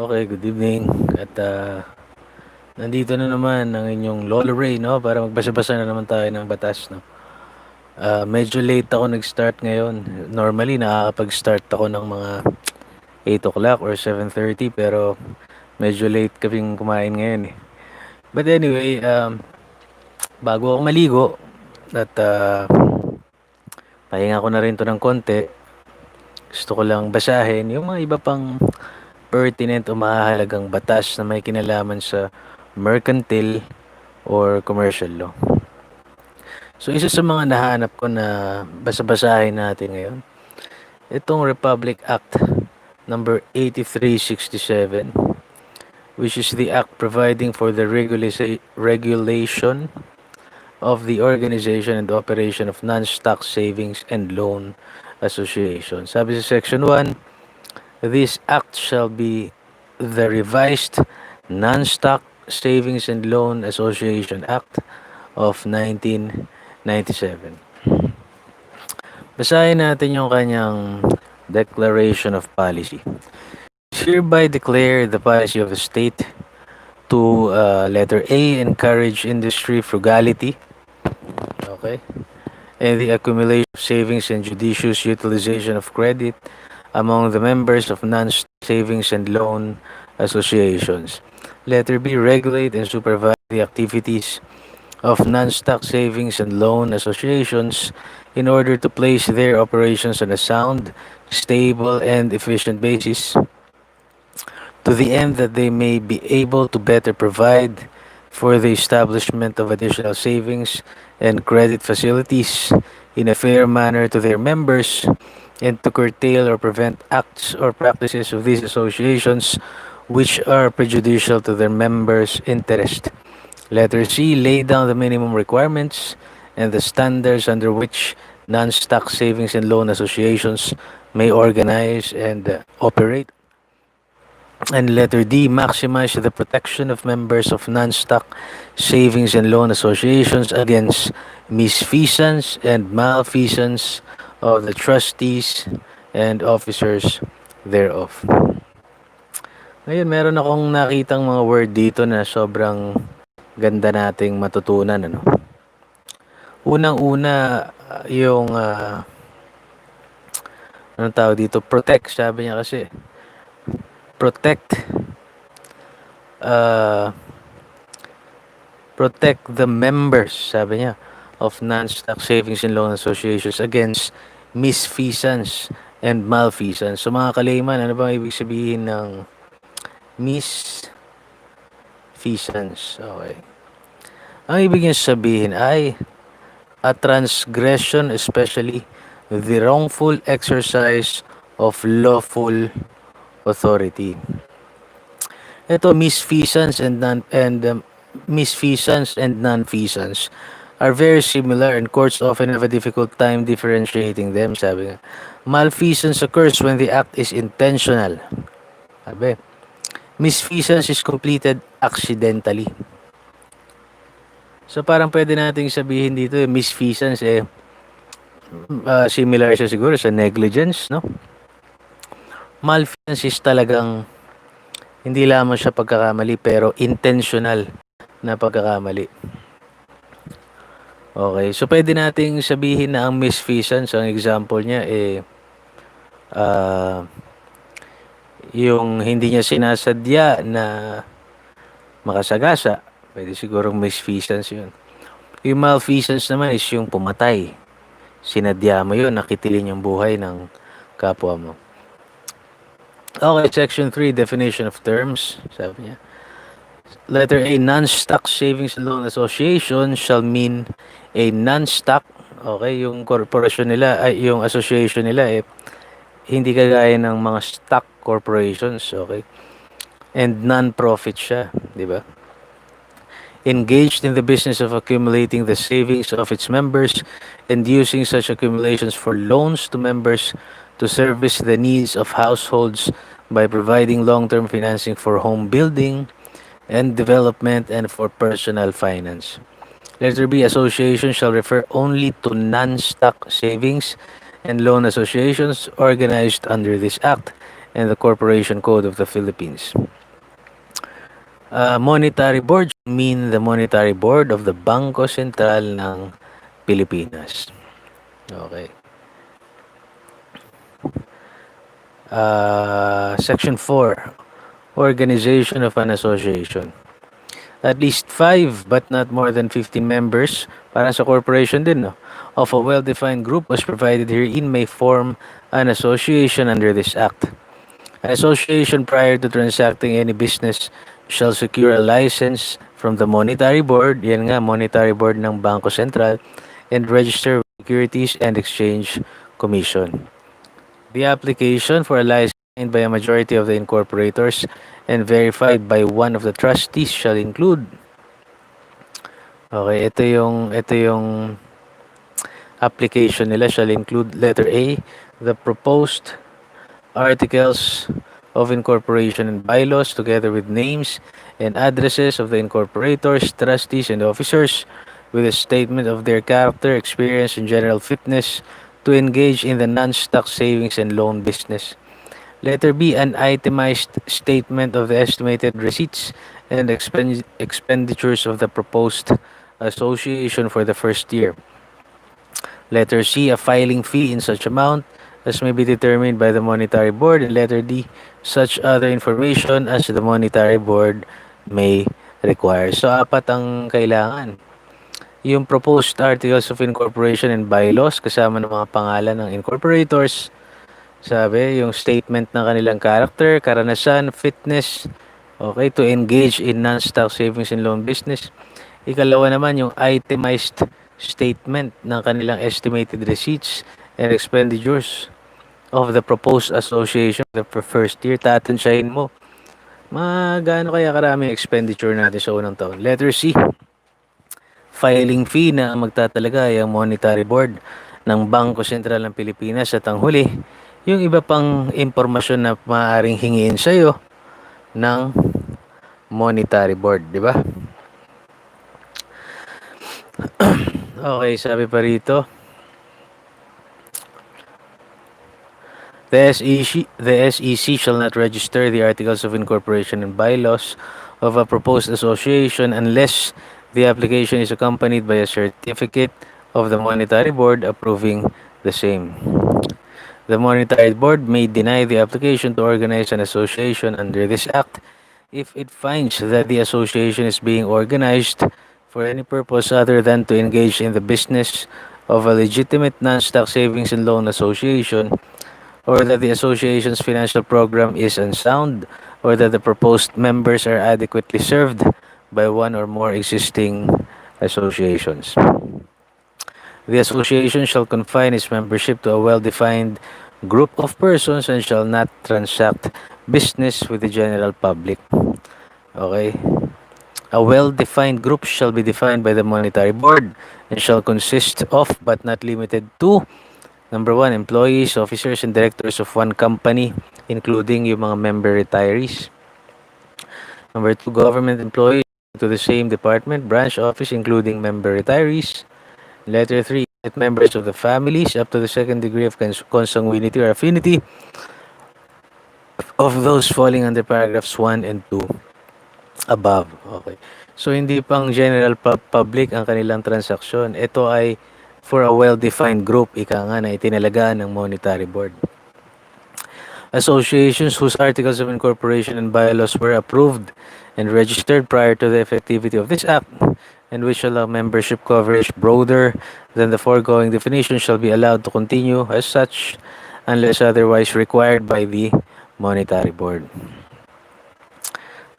Okay, good evening. At nandito na naman ang inyong Lolo Ray, no? Para magbasa-basa na naman tayo ng batas, no? Medyo late ako nag-start ngayon. Normally, nakakapag-start ako ng mga 8 o'clock or 7:30, pero medyo late kaming kumain ngayon, eh. But anyway, bago ako maligo, at pahinga ko na rin to ng konti, gusto ko lang basahin yung mga iba pang pertinent o mahalagang batas na may kinalaman sa mercantile or commercial law. So, isa sa mga nahanap ko na basa-basahin natin ngayon, itong Republic Act number 8367, which is the act providing for the regulation of the organization and operation of non-stock savings and loan associations. Sabi sa Section 1, this act shall be the revised Non-Stock Savings and Loan Association Act of 1997. Basahin natin yung kanyang Declaration of Policy. Hereby declare the policy of the state to letter A, encourage industry frugality, okay, and the accumulation of savings and judicious utilization of credit among the members of non-stock savings and loan associations. Letter B, regulate and supervise the activities of non-stock savings and loan associations in order to place their operations on a sound, stable, and efficient basis, to the end that they may be able to better provide for the establishment of additional savings and credit facilities in a fair manner to their members, and to curtail or prevent acts or practices of these associations which are prejudicial to their members' interest. Letter C, lay down the minimum requirements and the standards under which non-stock savings and loan associations may organize and operate. And letter D, maximize the protection of members of non-stock savings and loan associations against misfeasance and malfeasance of the trustees and officers thereof. Ngayon, meron akong nakitang mga word dito na sobrang ganda nating matutunan, ano? Unang-una, yung anong tawag dito? Protect, sabi niya kasi. Protect the members, sabi niya, of non-stock savings and loan associations against misfeasance and malfeasance. So mga kalayman, ano bang ibig sabihin ng misfeasance? Okay. Ang ibig niya sabihin ay a transgression, especially the wrongful exercise of lawful authority. Ito, misfeasance and non-feasance are very similar, and courts often have a difficult time differentiating them, sabi nga. Malfeasance occurs when the act is intentional. Sabi, misfeasance is completed accidentally. So parang pwede nating sabihin dito, misfeasance, similar siya siguro sa negligence, no? Malfeasance is talagang hindi lamang siya pagkakamali, pero intentional na pagkakamali. Okay, so pwede nating sabihin na ang misfeasance, ang example niya yung hindi niya sinasadya na makasagasa, pwede sigurong misfeasance yun. Yung malfeasance naman is yung pumatay. Sinadya mo yun, nakitilin yung buhay ng kapwa mo. Okay, Section 3, definition of terms, sabi niya. Letter A, non-stock savings and loan association shall mean a non-stock, okay, yung corporation nila, ay yung association nila hindi kagaya ng mga stock corporations, okay? And non-profit siya, di ba? Engaged in the business of accumulating the savings of its members and using such accumulations for loans to members to service the needs of households by providing long-term financing for home building and development and for personal finance. Letter B, association shall refer only to non-stock savings and loan associations organized under this act and the Corporation Code of the Philippines. Monetary Board should mean the Monetary Board of the Bangko Sentral ng Pilipinas. Okay. Section 4, Organization of an Association. At least 5 but not more than 15 members, parang sa corporation din, no, of a well-defined group was provided herein may form an association under this act. An association prior to transacting any business shall secure a license from the Monetary Board, yan nga, Monetary Board ng Bangko Sentral, and register with Securities and Exchange Commission. The application for a license signed by a majority of the incorporators and verified by one of the trustees shall include. Okay, ito yung application nila shall include letter A, the proposed articles of incorporation and bylaws together with names and addresses of the incorporators, trustees, and officers with a statement of their character, experience, and general fitness to engage in the non-stock savings and loan business. Letter B, an itemized statement of the estimated receipts and expenditures of the proposed association for the first year. Letter C, a filing fee in such amount as may be determined by the Monetary Board. And letter D, such other information as the Monetary Board may require. So, apat ang kailangan. Yung proposed articles of incorporation and bylaws kasama ng mga pangalan ng incorporators. Sabi, yung statement ng kanilang character, karanasan, fitness, okay, to engage in non-stock savings and loan business. Ikalawa naman, yung itemized statement ng kanilang estimated receipts and expenditures of the proposed association the first year. Tatansyahin mo, gaano kaya karami expenditure natin sa unang taon. Letter C, filing fee na magtatalaga ay ang Monetary Board ng Bangko Sentral ng Pilipinas. At ang huli, yung iba pang impormasyon na maaaring hingiin sa'yo ng Monetary Board, di ba? Okay, sabi pa rito, the SEC shall not register the articles of incorporation and bylaws of a proposed association unless the application is accompanied by a certificate of the Monetary Board approving the same. The Monetary Board may deny the application to organize an association under this act if it finds that the association is being organized for any purpose other than to engage in the business of a legitimate non-stock savings and loan association, or that the association's financial program is unsound, or that the proposed members are adequately served by one or more existing associations. The association shall confine its membership to a well-defined group of persons and shall not transact business with the general public. Okay? A well-defined group shall be defined by the Monetary Board and shall consist of, but not limited to, number 1, employees, officers, and directors of one company, including yung mga member retirees. Number 2, government employees to the same department, branch, office, including member retirees. Letter 3, members of the families up to the second degree of consanguinity or affinity of those falling under paragraphs 1 and 2 above. Okay. So, hindi pang general public ang kanilang transaksyon. Ito ay for a well-defined group, ika nga na itinalagaan ng Monetary Board. Associations whose articles of incorporation and bylaws were approved and registered prior to the effectivity of this act and which allow membership coverage broader than the foregoing definition shall be allowed to continue as such unless otherwise required by the Monetary Board.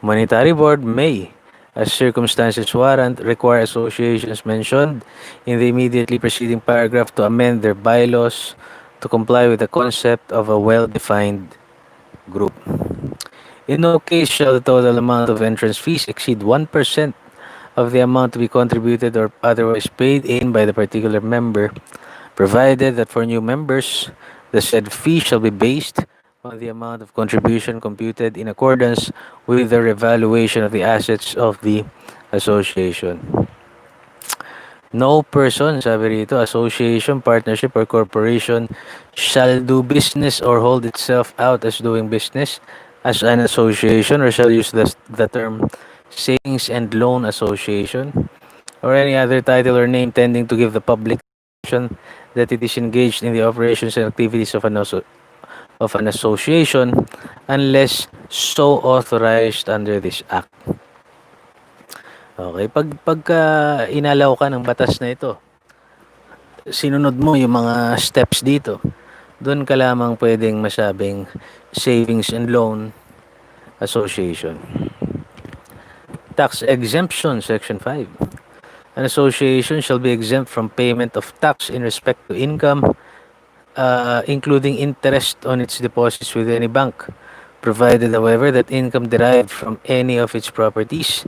Monetary Board may, as circumstances warrant, require associations mentioned in the immediately preceding paragraph to amend their bylaws to comply with the concept of a well-defined group. In no case shall the total amount of entrance fees exceed 1% of the amount to be contributed or otherwise paid in by the particular member, provided that for new members, the said fee shall be based on the amount of contribution computed in accordance with the revaluation of the assets of the association. No person, sabi rito, association, partnership, or corporation shall do business or hold itself out as doing business as an association or shall use the term savings and loan association or any other title or name tending to give the public impression that it is engaged in the operations and activities of of an association unless so authorized under this act. Okay, pagka inalaw ka ng batas na ito, sinunod mo yung mga steps dito, doon ka lamang pwedeng masabing savings and loan association. Tax exemption, section 5. An association shall be exempt from payment of tax in respect to income, including interest on its deposits with any bank, provided, however, that income derived from any of its properties,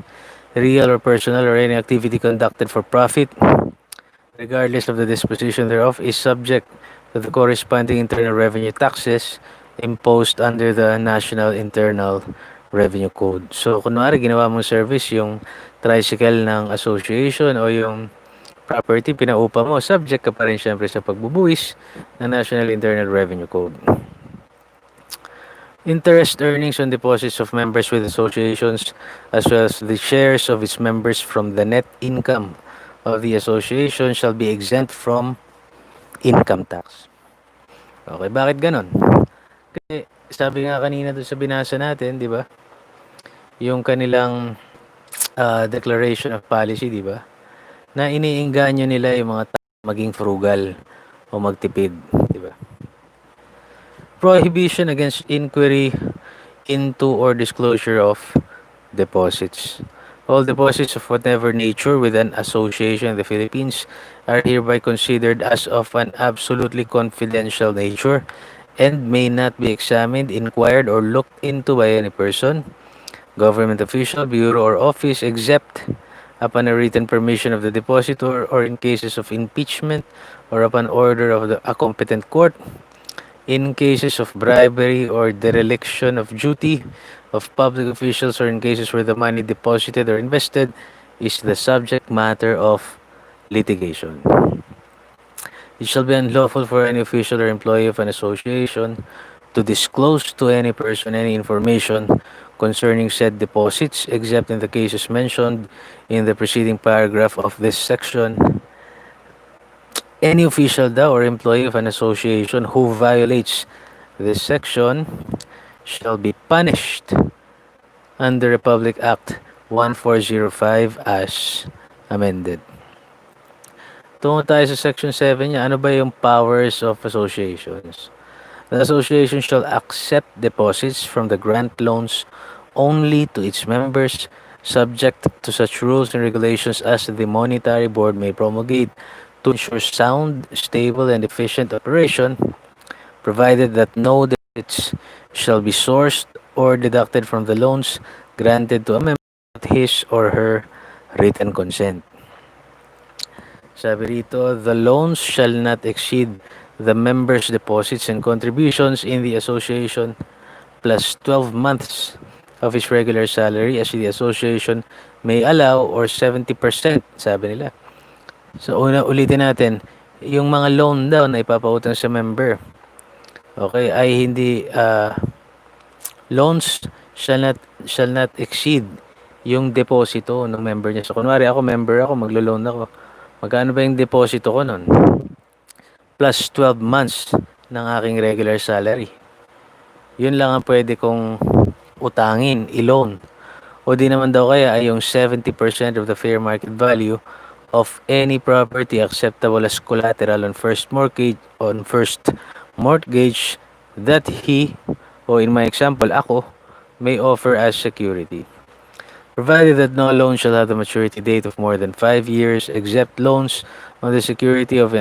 real or personal, or any activity conducted for profit, regardless of the disposition thereof, is subject to the corresponding internal revenue taxes imposed under the National Internal Revenue Code. So, kunwari, ginawa mong service yung tricycle ng association o yung property, pinaupa mo, subject ka pa rin syempre sa pagbubuwis ng National Internal Revenue Code. Interest earnings on deposits of members with associations as well as the shares of its members from the net income of the association shall be exempt from income tax. Okay, bakit ganon? Kasi sabi nga kanina doon sa binasa natin, di ba? Yung kanilang declaration of policy, di ba? Na iniingganyo nila yung mga maging frugal o magtipid, di ba? Prohibition against inquiry into or disclosure of deposits. All deposits of whatever nature with an association in the Philippines are hereby considered as of an absolutely confidential nature and may not be examined, inquired, or looked into by any person, government official, bureau, or office except upon a written permission of the depositor or in cases of impeachment or upon order of a competent court. In cases of bribery or dereliction of duty of public officials or in cases where the money deposited or invested is the subject matter of litigation. It shall be unlawful for any official or employee of an association to disclose to any person any information concerning said deposits except in the cases mentioned in the preceding paragraph of this section. Any official daw or employee of an association who violates this section shall be punished under Republic Act 1405 as amended. Tungo tayo sa Section 7 niya. Ano ba yung powers of associations? The association shall accept deposits from the grant loans only to its members, subject to such rules and regulations as the Monetary Board may promulgate to ensure sound, stable, and efficient operation, provided that no deposits shall be sourced or deducted from the loans granted to a member without his or her written consent. Sabi rito, the loans shall not exceed the members' deposits and contributions in the association plus 12 months of his regular salary as the association may allow or 70%, sabi nila. So, ulitin natin, yung mga loan daw na ipapautang sa member, okay, ay hindi, loans shall not exceed yung deposito ng member niya. So, kunwari ako, member ako, maglo-loan ako. Magkano ba yung deposito ko nun? Plus 12 months ng aking regular salary. Yun lang ang pwede kong utangin, i-loan. O di naman daw kaya ay yung 70% of the fair market value of any property acceptable as collateral on first mortgage that he, o in my example, ako, may offer as security. Provided that no loan shall have the maturity date of more than 5 years, except loans on the security of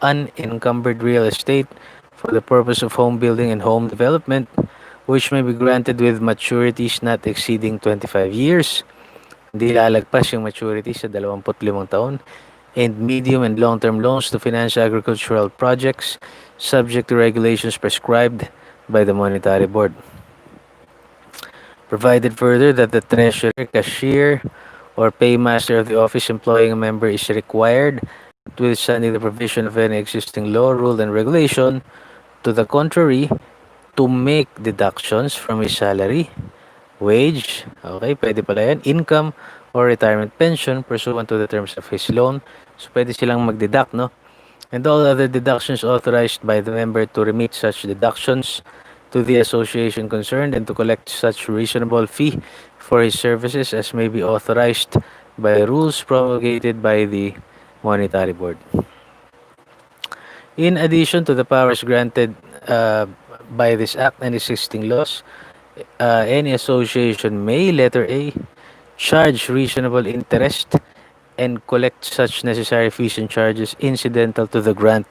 unencumbered real estate for the purpose of home building and home development, which may be granted with maturities not exceeding 25 years. Hindi lalagpas yung maturity sa 25 taon. And medium and long-term loans to finance agricultural projects subject to regulations prescribed by the Monetary Board. Provided further that the treasurer, cashier, or paymaster of the office employing a member is required, notwithstanding the provision of any existing law, rule, and regulation, to the contrary, to make deductions from his salary, wage, okay, pwede pala yan, income, or retirement pension pursuant to the terms of his loan. So, pwede silang mag-deduct, no? And all other deductions authorized by the member to remit such deductions to the association concerned and to collect such reasonable fee for his services as may be authorized by rules promulgated by the Monetary Board. In addition to the powers granted by this act and existing laws, any association may, letter A, charge reasonable interest and collect such necessary fees and charges incidental to the grant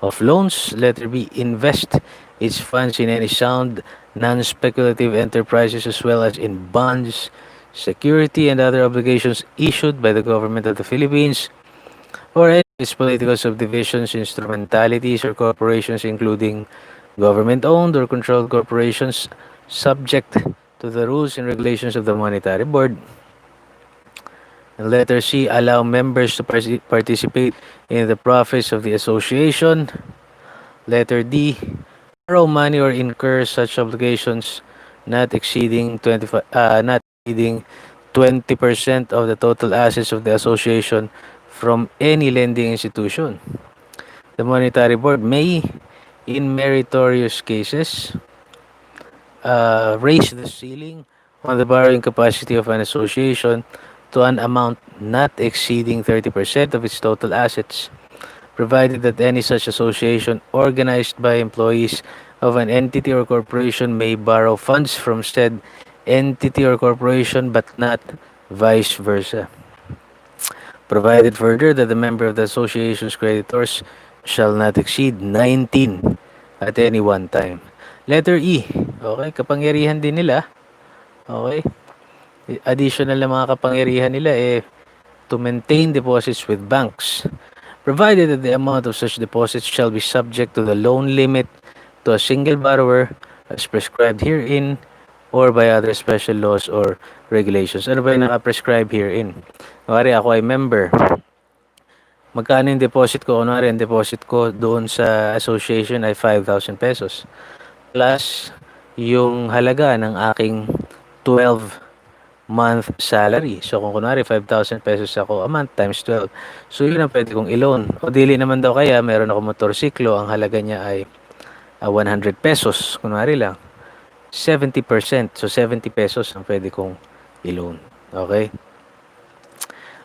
of loans. Letter B, invest its funds in any sound, non-speculative enterprises as well as in bonds, security, and other obligations issued by the government of the Philippines or any of its political subdivisions, instrumentalities, or corporations, including government-owned or controlled corporations, subject to the rules and regulations of the Monetary Board. And letter C, allow members to participate in the profits of the association. Letter D, borrow money or incur such obligations not exceeding 20% of the total assets of the association from any lending institution. The Monetary Board may, in meritorious cases, raise the ceiling on the borrowing capacity of an association to an amount not exceeding 30% of its total assets, provided that any such association organized by employees of an entity or corporation may borrow funds from said entity or corporation but not vice versa. Provided further that the member of the association's creditors shall not exceed 19 at any one time. Letter E. Okay, kapangyarihan din nila. Okay. Additional na mga kapangyarihan nila to maintain deposits with banks, provided that the amount of such deposits shall be subject to the loan limit to a single borrower as prescribed herein or by other special laws or regulations. Ano ba yung naka-prescribe herein? Kunwari ako ay member. Magkano yung deposit ko? Kunwari, ang deposit ko doon sa association ay 5,000 pesos. Plus, yung halaga ng aking 12-month salary. So, kung kunwari 5,000 pesos ako a month times 12. So, yun ang pwede kong i-loan. O dili naman daw kaya, meron ako motorsiklo. Ang halaga niya ay 100 pesos. Kunwari lang. 70%. So, 70 pesos ang pwede kong i-loan. Okay?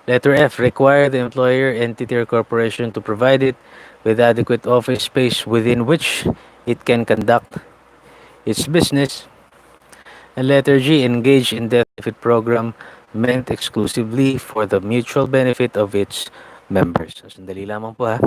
Letter F. Require the employer, entity, or corporation to provide it with adequate office space within which it can conduct its business. And letter G, engage in death benefit program meant exclusively for the mutual benefit of its members. So, sandali lamang po ha.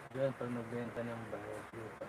Diyan, pag nagbenta ng bayad lupa.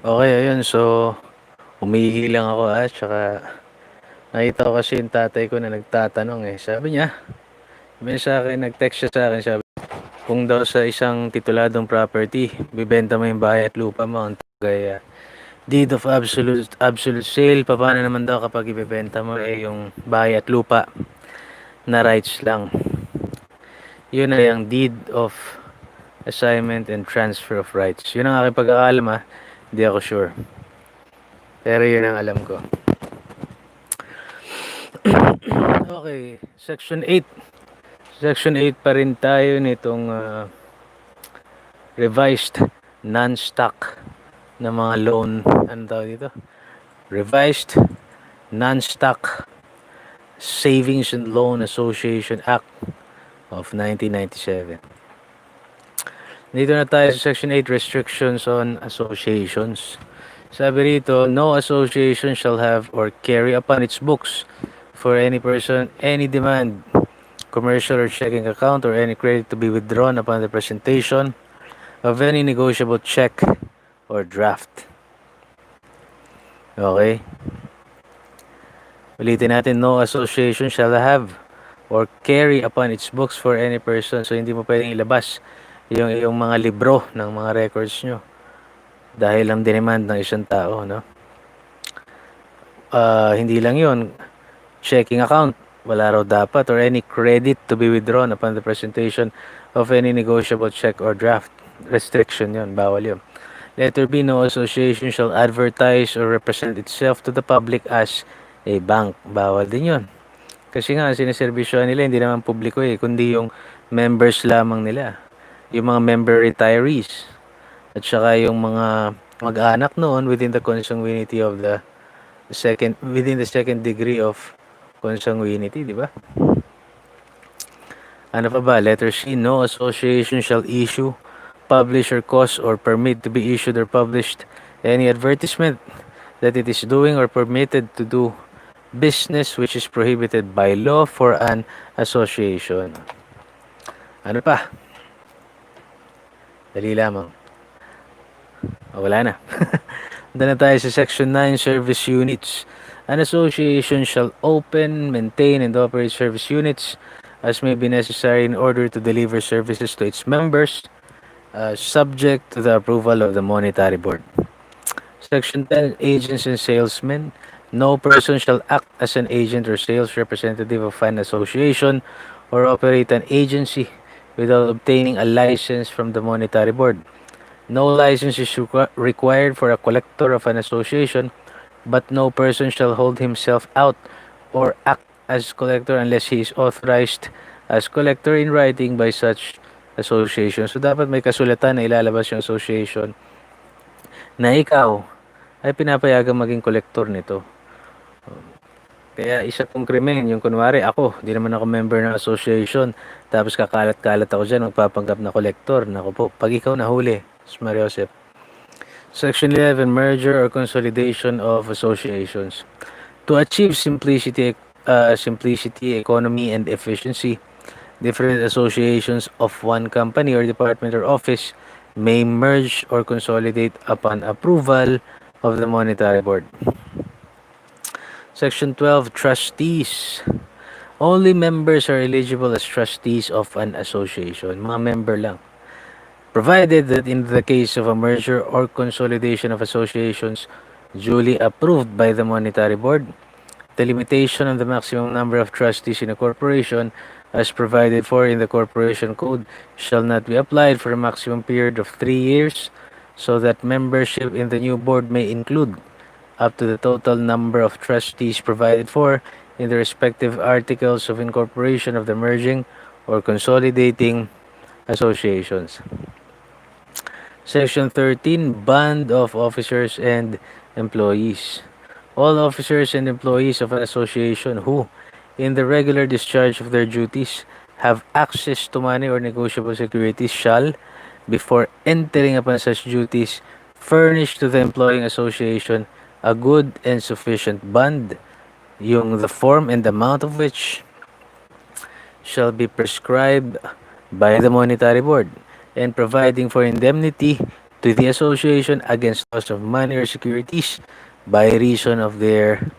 Okay, ayun. So, umiihi lang ako tsaka nakita ko kasi yung tatay ko na nagtatanong Sabi niya, nag-text siya sa akin, sabi, kung daw sa isang tituladong property, bibenta mo yung bahay at lupa mo, ang tagay deed of absolute sale, paano naman daw kapag ibebenta mo yung bahay at lupa na rights lang. Yun ay ang deed of assignment and transfer of rights. Yun ang aking pag-aalam hindi ako sure. Pero yun ang alam ko. Okay, Section 8. Section 8 pa rin tayo nitong revised non-stock na mga loan. Ano tawag dito? Revised Non-Stock Savings and Loan Association Act of 1997. Dito na tayo sa Section 8, Restrictions on Associations. Sabi rito, no association shall have or carry upon its books for any person any demand, commercial or checking account, or any credit to be withdrawn upon the presentation of any negotiable check or draft. Okay? Ulitin natin, no association shall have or carry upon its books for any person. So, hindi mo pwedeng ilabas yung mga libro ng mga records nyo dahil lang dinemand ng isang tao, no? Hindi lang yun, checking account, wala raw dapat, or any credit to be withdrawn upon the presentation of any negotiable check or draft. Restriction yun, bawal yun. Letter B, no association shall advertise or represent itself to the public as a bank. Bawal din yun. Kasi nga, siniservisyohan nila, hindi naman publiko kundi yung members lamang nila. Yung mga member retirees. At saka yung mga mag-anak noon within the consanguinity of within the second degree of consanguinity, di ba? Ano pa ba? Letter C, no association shall issue, publish, or cause or permit to be issued or published any advertisement that it is doing or permitted to do business which is prohibited by law for an association. Ano pa? Dali lamang. Wala na. Doon na tayo sa Section 9, Service Units. An association shall open, maintain, and operate service units as may be necessary in order to deliver services to its members, subject to the approval of the Monetary Board. Section 10, Agents and Salesmen. No person shall act as an agent or sales representative of an association or operate an agency without obtaining a license from the Monetary Board. No license is required for a collector of an association, but no person shall hold himself out or act as collector unless he is authorized as collector in writing by such association. So, dapat may kasulatan na ilalabas yung association na ikaw ay pinapayagang maging kolektor nito. Kaya isa pong krimen, yung kunwari ako, di naman ako member ng association, tapos kakalat-kalat ako dyan, magpapanggap na kolektor. Naku po, pag ikaw nahuli, Mariosep. Section 11, Merger or Consolidation of Associations. To achieve simplicity, economy, and efficiency, different associations of one company or department or office may merge or consolidate upon approval of the Monetary Board. Section 12, Trustees. Only members are eligible as trustees of an association. Mga member lang. Provided that in the case of a merger or consolidation of associations duly approved by the Monetary Board, the limitation on the maximum number of trustees in a corporation as provided for in the Corporation Code shall not be applied for a maximum period of 3 years, so that membership in the new board may include up to the total number of trustees provided for in the respective articles of incorporation of the merging or consolidating associations. Section 13, Band of Officers and Employees. All officers and employees of an association who, in the regular discharge of their duties, have access to money or negotiable securities shall, before entering upon such duties, furnish to the employing association a good and sufficient bond, the form and amount of which shall be prescribed by the Monetary Board, and providing for indemnity to the association against loss of money or securities by reason of their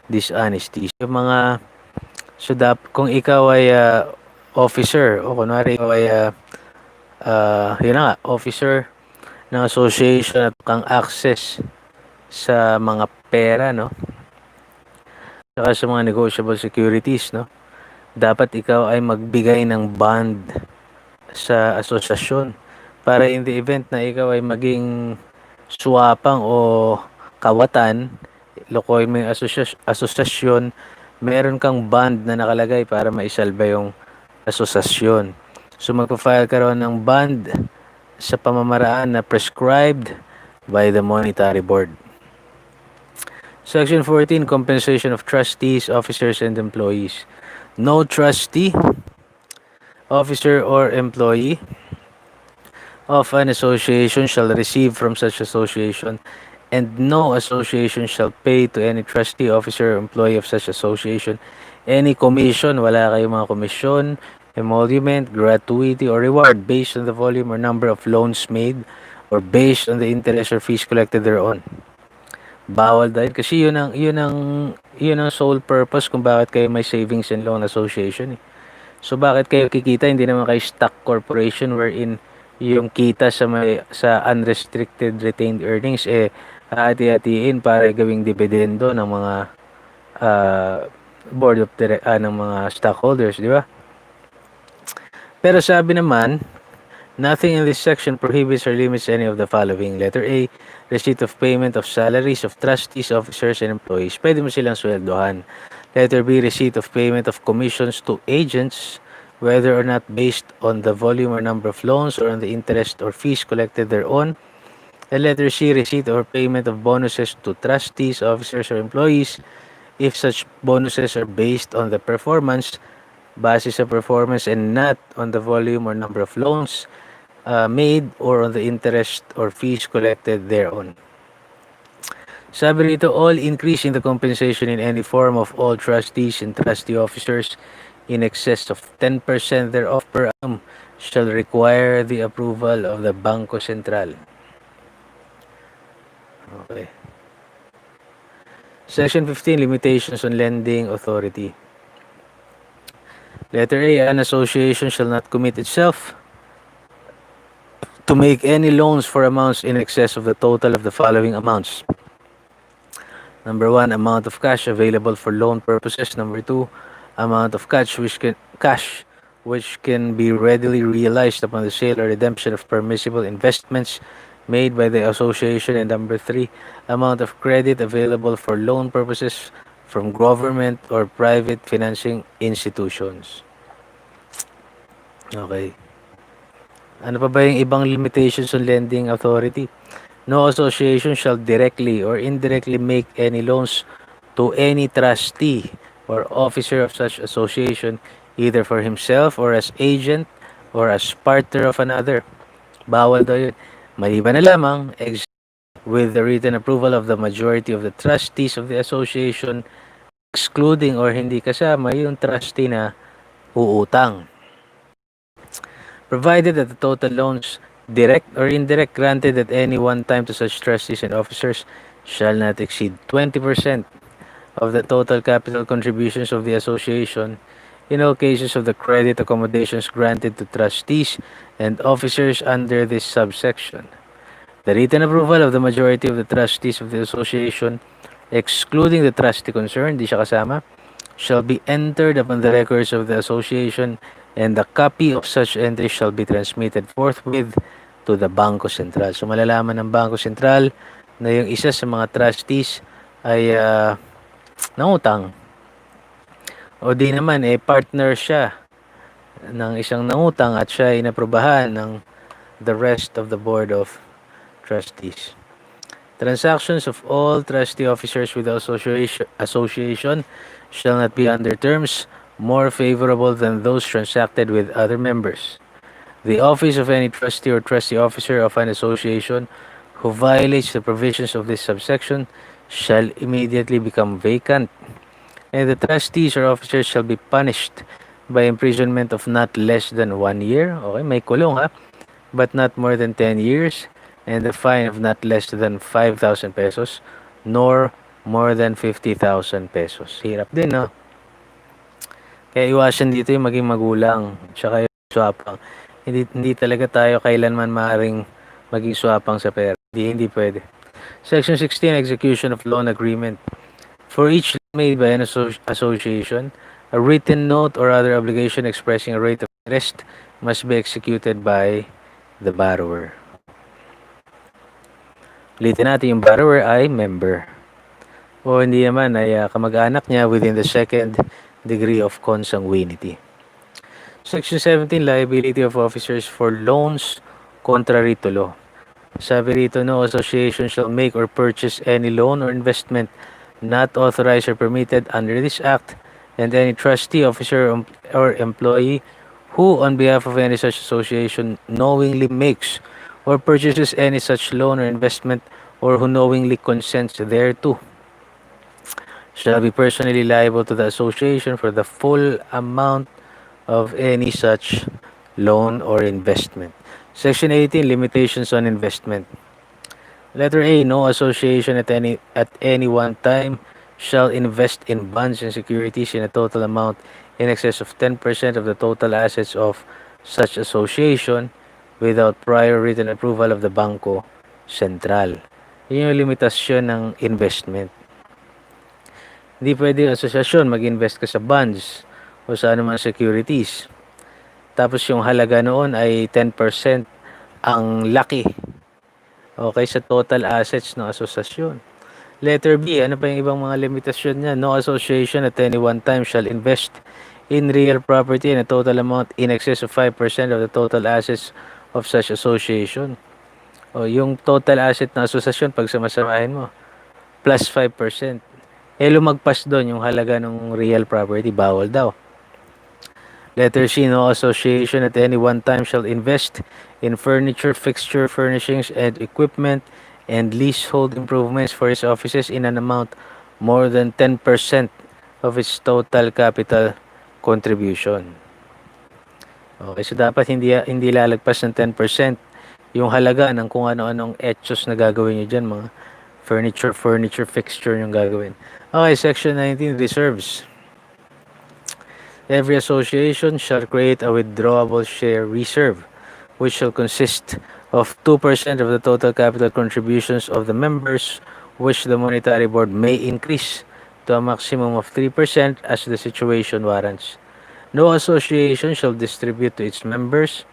dishonesty. Yung mga kung ikaw ay officer o kunwari ikaw ay yun na nga, officer ng association at kang access sa mga pera, no? Saka sa mga negotiable securities, no? Dapat ikaw ay magbigay ng bond sa asosasyon para in the event na ikaw ay maging suwapang o kawatan, lokoy mo yung asosasyon, meron kang bond na nakalagay para maisalba yung asosasyon. So magpa-file ka raw ng bond sa pamamaraan na prescribed by the Monetary Board. Section 14, compensation of trustees, officers, and employees. No trustee, officer, or employee of an association shall receive from such association, and no association shall pay to any trustee, officer, or employee of such association any commission, wala kayong mga komisyon, emolument, gratuity, or reward based on the volume or number of loans made or based on the interest or fees collected thereon. Bawal dahil kasi yun ang sole purpose kung bakit kayo may savings and loan association. So bakit kayo kikita? Hindi naman kayo stock corporation wherein yung kita sa unrestricted retained earnings hati-hatiin para gawing dividendo ng mga board of ng mga stockholders, di ba? Pero sabi naman, nothing in this section prohibits or limits any of the following. Letter A, receipt of payment of salaries of trustees, officers, and employees. Pwede mo silang sweldohan. Letter B, receipt of payment of commissions to agents, whether or not based on the volume or number of loans or on the interest or fees collected thereon. And letter C, receipt or payment of bonuses to trustees, officers, or employees if such bonuses are based on the performance, basis of performance, and not on the volume or number of loans made or on the interest or fees collected thereon. Sabi rito, all increase in the compensation in any form of all trustees and trustee officers in excess of 10% thereof per annum shall require the approval of the Bangko Sentral. Okay. Section 15, limitations on lending authority. Letter A, an association shall not commit itself to make any loans for amounts in excess of the total of the following amounts. Number 1, amount of cash available for loan purposes. Number 2, amount of cash which can be readily realized upon the sale or redemption of permissible investments made by the association. And number 3, amount of credit available for loan purposes from government or private financing institutions. Okay. Ano pa ba yung ibang limitations on lending authority? No association shall directly or indirectly make any loans to any trustee or officer of such association, either for himself or as agent or as partner of another. Bawal daw yun. Maliban na lamang, with the written approval of the majority of the trustees of the association, excluding or hindi kasama yung trustee na uutang. Provided that the total loans, direct or indirect, granted at any one time to such trustees and officers shall not exceed 20% of the total capital contributions of the association in all cases of the credit accommodations granted to trustees and officers under this subsection. The written approval of the majority of the trustees of the association, excluding the trustee concerned, di siya kasama, shall be entered upon the records of the association, and the copy of such entry shall be transmitted forthwith to the Bangko Sentral. So malalaman ng Bangko Sentral na yung isa sa mga trustees ay nangutang. O di naman, partner siya ng isang nangutang at siya ay inaprobahan ng the rest of the Board of Trustees. Transactions of all trustee officers with the association shall not be under terms more favorable than those transacted with other members. The office of any trustee or trustee officer of an association who violates the provisions of this subsection shall immediately become vacant, and the trustees or officers shall be punished by imprisonment of not less than 1 year. Okay, may kulong ha, but not more than 10 years, and a fine of not less than 5,000 pesos nor more than 50,000 pesos. Hirap din, no? Kaya iwasan dito yung maging magulang, tsaka yung swapang. Hindi talaga tayo kailanman maaaring maging swapang sa pera. Hindi pwede. Section 16, Execution of Loan Agreement. For each loan made by an association, a written note or other obligation expressing a rate of interest must be executed by the borrower. Ulitin natin, yung borrower ay member. O hindi naman ay kamag-anak niya within the second degree of consanguinity. Section 17, Liability of Officers for Loans Contrary to Law. Sabi rito, no association shall make or purchase any loan or investment not authorized or permitted under this act, and any trustee, officer, or employee who, on behalf of any such association, knowingly makes or purchases any such loan or investment, or who knowingly consents thereto, shall be personally liable to the association for the full amount of any such loan or investment. Section 18, Limitations on Investment. Letter A, no association at any one time shall invest in bonds and securities in a total amount in excess of 10% of the total assets of such association without prior written approval of the Bangko Sentral. Yun yung limitasyon ng investment. Hindi pwede yung asosyasyon mag-invest ka sa bonds o sa anumang securities. Tapos yung halaga noon ay 10% ang laki. Okay, sa total assets ng asosasyon. Letter B, ano pa yung ibang mga limitasyon niya? No association at any one time shall invest in real property in a total amount in excess of 5% of the total assets of such association. O, yung total asset ng asosasyon, pag samasamahin mo, plus 5%. Lumagpas doon yung halaga ng real property, bawal daw. Letter C, no association at any one time shall invest in furniture, fixture, furnishings, and equipment and leasehold improvements for its offices in an amount more than 10% of its total capital contribution. Okay, so dapat hindi lalagpas ng 10% yung halaga ng kung ano-anong etchos na gagawin nyo dyan, mga furniture, fixture yung gagawin. Okay, Section 19, Reserves. Every association shall create a withdrawable share reserve, which shall consist of 2% of the total capital contributions of the members, which the Monetary Board may increase to a maximum of 3% as the situation warrants. No association shall distribute to its members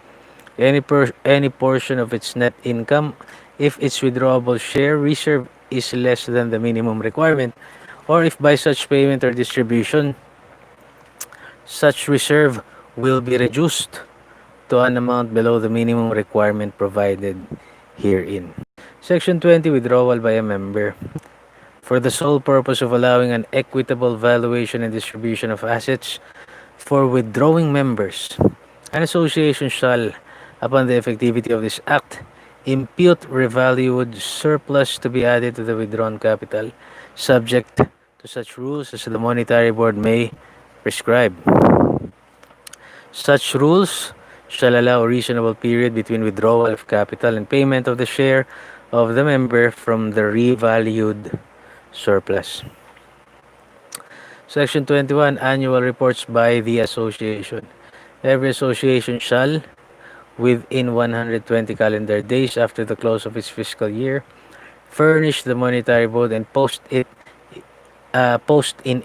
any portion of its net income if its withdrawable share reserve is less than the minimum requirement, or if by such payment or distribution such reserve will be reduced to an amount below the minimum requirement provided herein. Section 20, Withdrawal by a member. For the sole purpose of allowing an equitable valuation and distribution of assets for withdrawing members, an association shall, upon the effectivity of this act, impute revalued surplus to be added to the withdrawn capital, subject to such rules as the Monetary Board may prescribe. Such rules shall allow a reasonable period between withdrawal of capital and payment of the share of the member from the revalued surplus. Section 21, Annual Reports by the Association. Every association shall, within 120 calendar days after the close of its fiscal year, furnish the Monetary Board and post in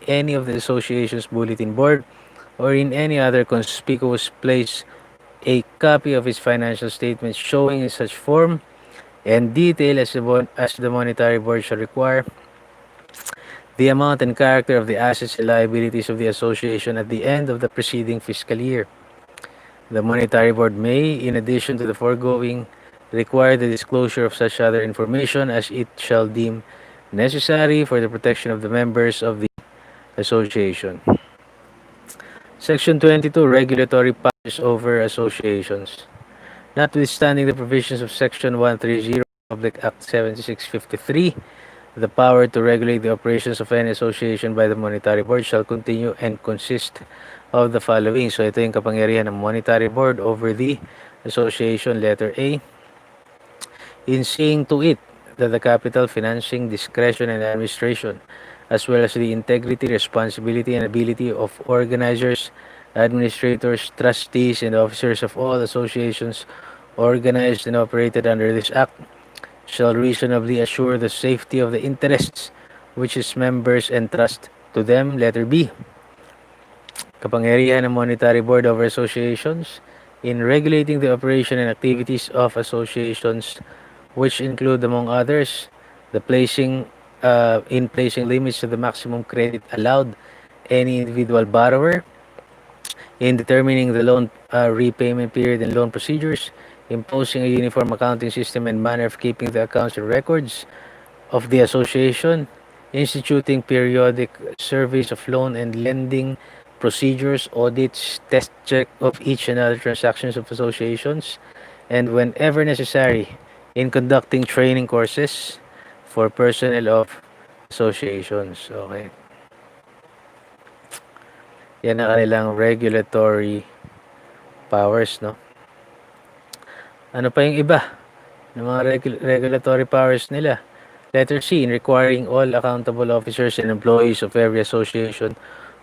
any of the association's bulletin board or in any other conspicuous place a copy of its financial statements showing in such form and detail as the Monetary Board shall require the amount and character of the assets and liabilities of the association at the end of the preceding fiscal year. The Monetary Board may, in addition to the foregoing, require the disclosure of such other information as it shall deem necessary for the protection of the members of the association. Section 22, Regulatory Powers over Associations. Notwithstanding the provisions of Section 130 Public Act 7653, the power to regulate the operations of any association by the Monetary Board shall continue and consist of the following. So ito yung kapangyarihan ng Monetary Board over the association. Letter A, in seeing to it that the capital, financing, discretion, and administration, as well as the integrity, responsibility, and ability of organizers, administrators, trustees, and officers of all associations organized and operated under this Act shall reasonably assure the safety of the interests which its members entrust to them. Letter B. Kapangyarihan ng Monetary Board over Associations in regulating the operation and activities of associations, which include, among others, the placing limits to the maximum credit allowed any individual borrower, in determining the loan repayment period and loan procedures, imposing a uniform accounting system and manner of keeping the accounts and records of the association, instituting periodic surveys of loan and lending procedures, audits, test check of each and other transactions of associations, and whenever necessary, in conducting training courses for personnel of associations. Okay. Yan ang kanilang regulatory powers, no? Ano pa yung iba ng mga regulatory powers nila? Letter C, in requiring all accountable officers and employees of every association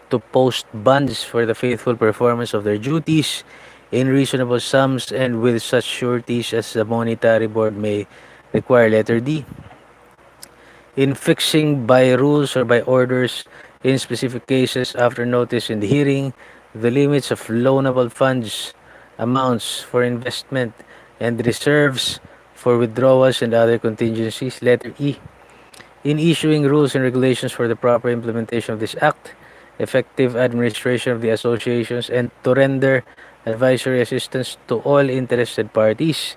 to post bonds for the faithful performance of their duties in reasonable sums and with such sureties as the Monetary Board may require. Letter D, in fixing by rules or by orders in specific cases after notice in the hearing the limits of loanable funds, amounts for investment, and reserves for withdrawals and other contingencies. Letter E, in issuing rules and regulations for the proper implementation of this Act, effective administration of the associations, and to render advisory assistance to all interested parties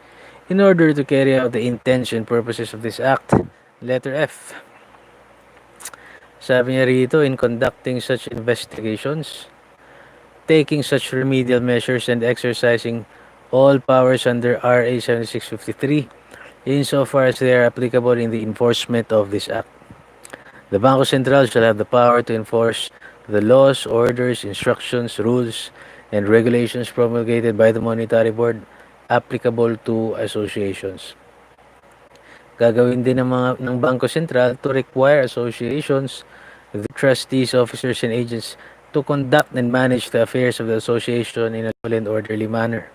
in order to carry out the intents and purposes of this Act. Letter F, sabi niya rito, in conducting such investigations, taking such remedial measures, and exercising all powers under RA 7653 insofar as they are applicable in the enforcement of this Act. The Bangko Sentral shall have the power to enforce the laws, orders, instructions, rules, and regulations promulgated by the Monetary Board applicable to associations. Gagawin din ng Bangko Sentral to require associations, the trustees, officers, and agents to conduct and manage the affairs of the association in a lawful and orderly manner.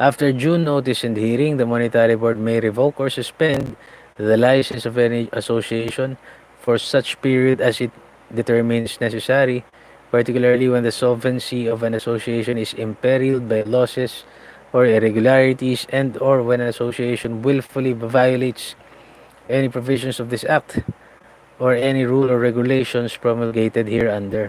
After due notice and hearing, the Monetary Board may revoke or suspend the license of any association for such period as it determines necessary, particularly when the solvency of an association is imperiled by losses or irregularities and or when an association willfully violates any provisions of this Act or any rule or regulations promulgated hereunder.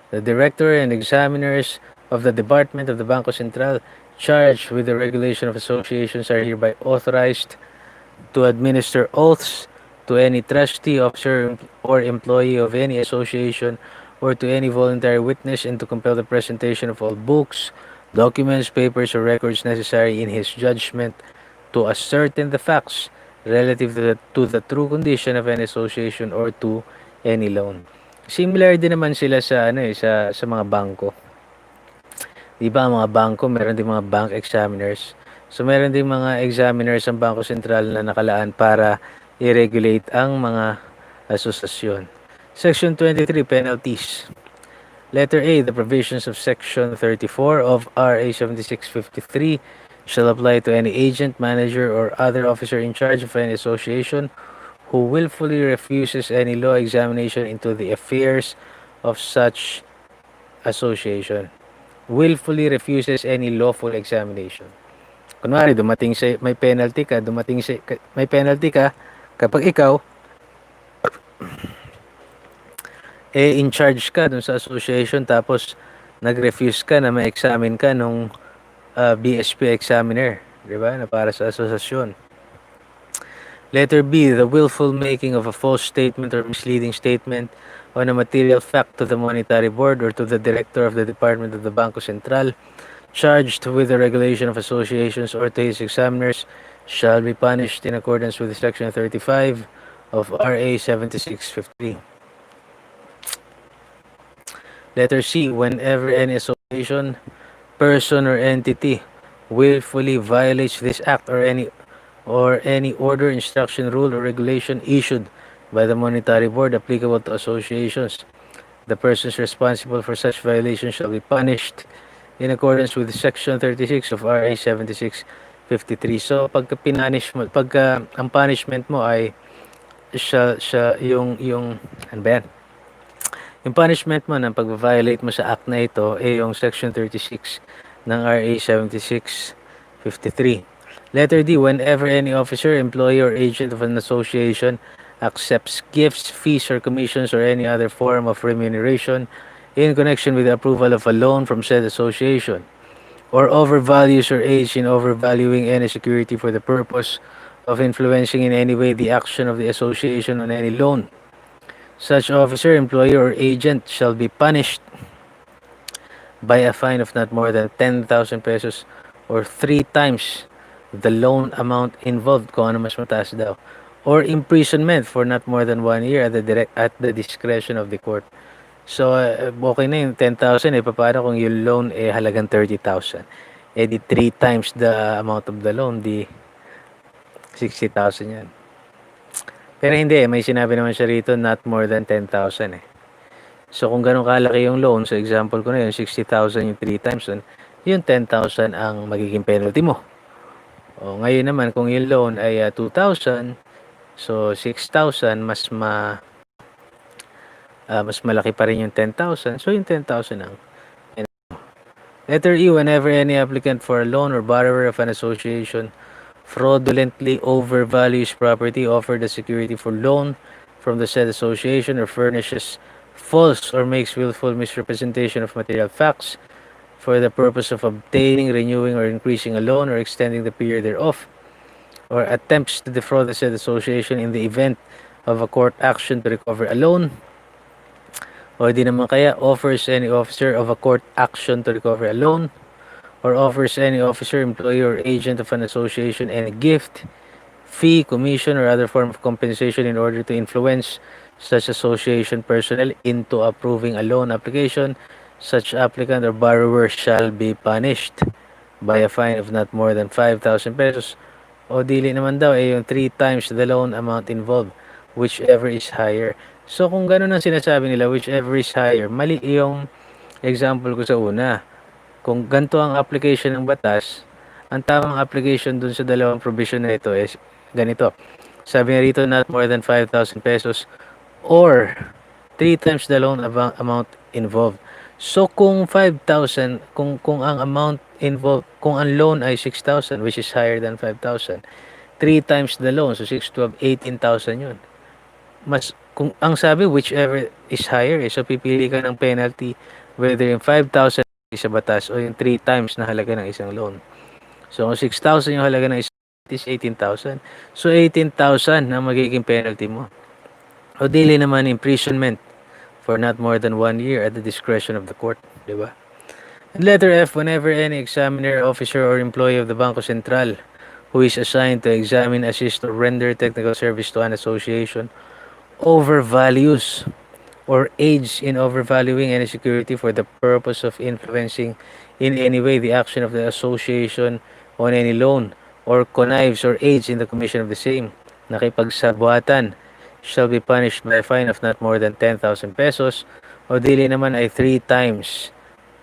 The director and examiners of the Department of the Bangko Sentral charged with the regulation of associations are hereby authorized to administer oaths to any trustee, officer, or employee of any association or to any voluntary witness and to compel the presentation of all books, documents, papers, or records necessary in his judgment to ascertain the facts relative to the true condition of an association or to any loan. Similar din naman sila sa sa mga bangko. 'Di ba, ang mga bangko meron din mga bank examiners. So meron din mga examiners ang Bangko Sentral na nakalaan para i-regulate ang mga asosasyon. Section 23, penalties. Letter A, the provisions of Section 34 of RA 7653 shall apply to any agent, manager, or other officer in charge of any association who willfully refuses any law examination into the affairs of such association. Willfully refuses any lawful examination. Kunwari, may penalty ka kapag ikaw in charge ka dun sa association tapos nag-refuse ka na ma-examine ka nung BSP examiner, di ba? Na para sa asosasyon. Letter B, the willful making of a false statement or misleading statement on a material fact to the Monetary Board or to the Director of the Department of the Bangko Sentral charged with the regulation of associations or to his examiners shall be punished in accordance with Section 35 of RA 7653. Letter C, whenever any association, person, or entity willfully violates this act or any or any order, instruction, rule, or regulation issued by the Monetary Board applicable to associations. The persons responsible for such violation shall be punished in accordance with Section 36 of RA 7653. So, pagka ang punishment mo ay yung ano ba yan? Yung punishment mo ng pag-violate mo sa act na ito ay yung Section 36 ng RA 7653. Letter D, whenever any officer, employee, or agent of an association accepts gifts, fees, or commissions, or any other form of remuneration in connection with the approval of a loan from said association, or overvalues or aids in overvaluing any security for the purpose of influencing in any way the action of the association on any loan, such officer, employee, or agent shall be punished by a fine of not more than 10,000 pesos or 3 times the loan amount involved, kung ano mas mataas daw, or imprisonment for not more than 1 year at the discretion of the court. So, okay na yung 10,000 eh. Paano kung yung loan eh halagang 30,000? Eh di 3 times the amount of the loan, di 60,000 yan. Pero hindi eh, may sinabi naman siya rito not more than 10,000 eh. So, kung ganun kalaki yung loan, so example ko na yun, 60,000 yung 3 times yun, yung 10,000 ang magiging penalty mo. O, ngayon naman, kung yung loan ay 2,000, so 6,000, mas malaki pa rin yung 10,000. So, yung 10,000 ang. Letter E, whenever any applicant for a loan or borrower of an association fraudulently overvalues property offered as security for loan from the said association or furnishes false or makes willful misrepresentation of material facts for the purpose of obtaining, renewing, or increasing a loan or extending the period thereof, or attempts to defraud the said association in the event of a court action to recover a loan, o di naman kaya offers any officer of a court action to recover a loan, or offers any officer, employee, or agent of an association any gift, fee, commission, or other form of compensation in order to influence such association personnel into approving a loan application, such applicant or borrower shall be punished by a fine of not more than 5,000 pesos, o dili naman daw eh yung 3 times the loan amount involved, whichever is higher. So kung ganun ang sinasabi nila, whichever is higher, mali yung example ko sa una. Kung ganito ang application ng batas, ang tamang application dun sa dalawang provision na ito is ganito. Sabi nga rito, not more than 5,000 pesos or 3 times the loan amount involved. So kung 5,000, kung ang amount involved, kung ang loan ay 6,000, which is higher than 5,000, 3 times the loan, so 6, 12, 18,000 yun. Kung ang sabi, whichever is higher, so pipili ka ng penalty, whether yung 5,000 sa batas o yung 3 times na halaga ng isang loan. So kung 6,000 yung halaga ng isang is 18,000. So 18,000 na magiging penalty mo. O dili naman imprisonment for not more than 1 year at the discretion of the court, di ba? And letter F, whenever any examiner, officer, or employee of the Bangko Sentral who is assigned to examine, assist, or render technical service to an association overvalues or aids in overvaluing any security for the purpose of influencing in any way the action of the association on any loan, or connives or aids in the commission of the same, nakipagsabuatan, shall be punished by a fine of not more than 10,000 pesos, o dili naman ay 3 times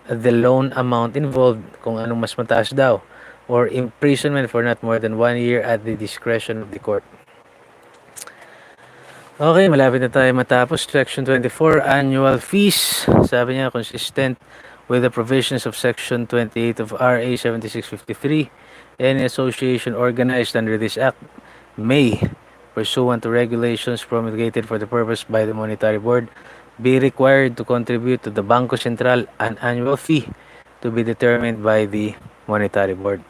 the loan amount involved, kung anong mas mataas daw, or imprisonment for not more than 1 year at the discretion of the court. Okay, malapit na tayo matapos. Section 24, annual fees. Sabi niya, consistent with the provisions of Section 28 of RA 7653, any association organized under this Act may, pursuant to regulations promulgated for the purpose by the Monetary Board, be required to contribute to the Bangko Sentral an annual fee to be determined by the Monetary Board.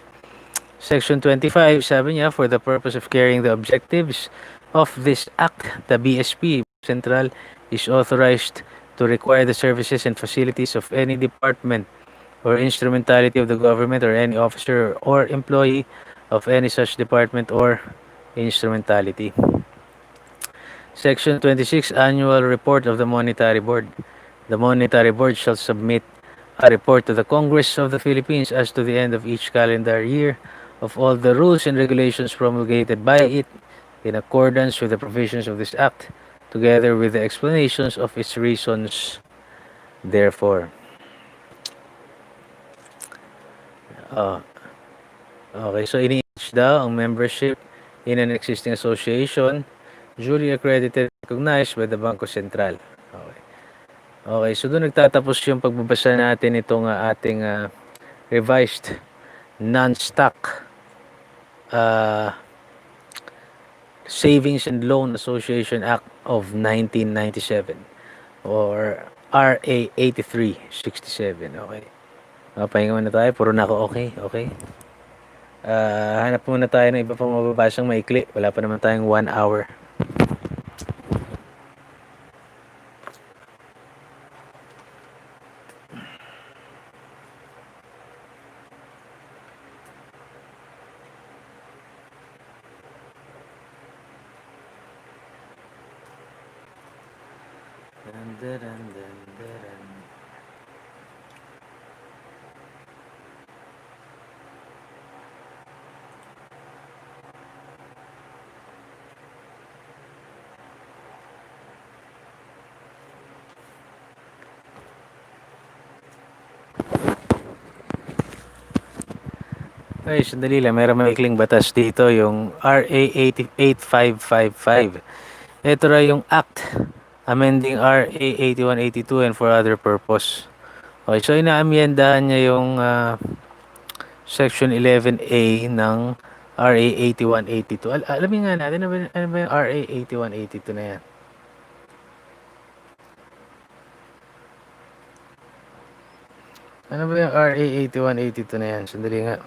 Section 25, sabi niya, for the purpose of carrying the objectives of this Act, the BSP Central is authorized to require the services and facilities of any department or instrumentality of the government or any officer or employee of any such department or instrumentality. Section 26, Annual Report of the Monetary Board. The Monetary Board shall submit a report to the Congress of the Philippines as to the end of each calendar year of all the rules and regulations promulgated by it in accordance with the provisions of this act, together with the explanations of its reasons therefore. Oh, okay, so ini-etch daw ang membership in an existing association duly accredited and recognized by the Bangko Sentral. Okay. Okay, so doon nagtatapos yung pagbabasa natin itong ating revised non-stock Savings and Loan Association Act of 1997 or RA 8367. Okay. Pahinga muna tayo. Puro na ako okay. Okay. Hanap muna tayo ng iba pang mababasang maikli. Wala pa naman tayong 1 hour. Ay, sandali lang. Meron maikling batas dito, yung RA 8555. Ito ra yung Act amending RA 8182 and for other purpose. Okay, so inaamyendahan niya yung Section 11A ng RA 8182. Alamin nga natin, ano ba yung RA 8182 na yan? Ano ba yung RA 8182 na yan? Sandali nga.